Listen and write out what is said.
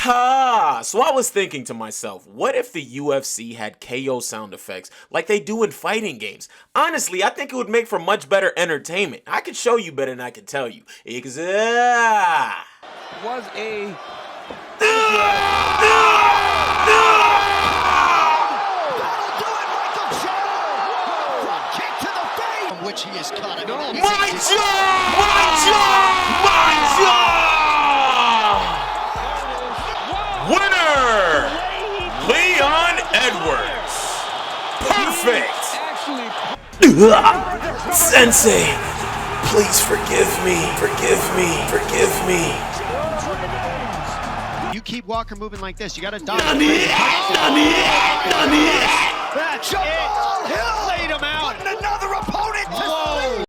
So I was thinking to myself, what if the UFC had KO sound effects like they do in fighting games? Honestly, I think it would make for much better entertainment. I could show you better than I could tell you. Was a which he is caught. My jaw! Winner! Leon Edwards. Perfect! Sensei, please forgive me. You keep Walker moving like this, you gotta dodge. Jamal Hill laid him out. Another opponent. Whoa.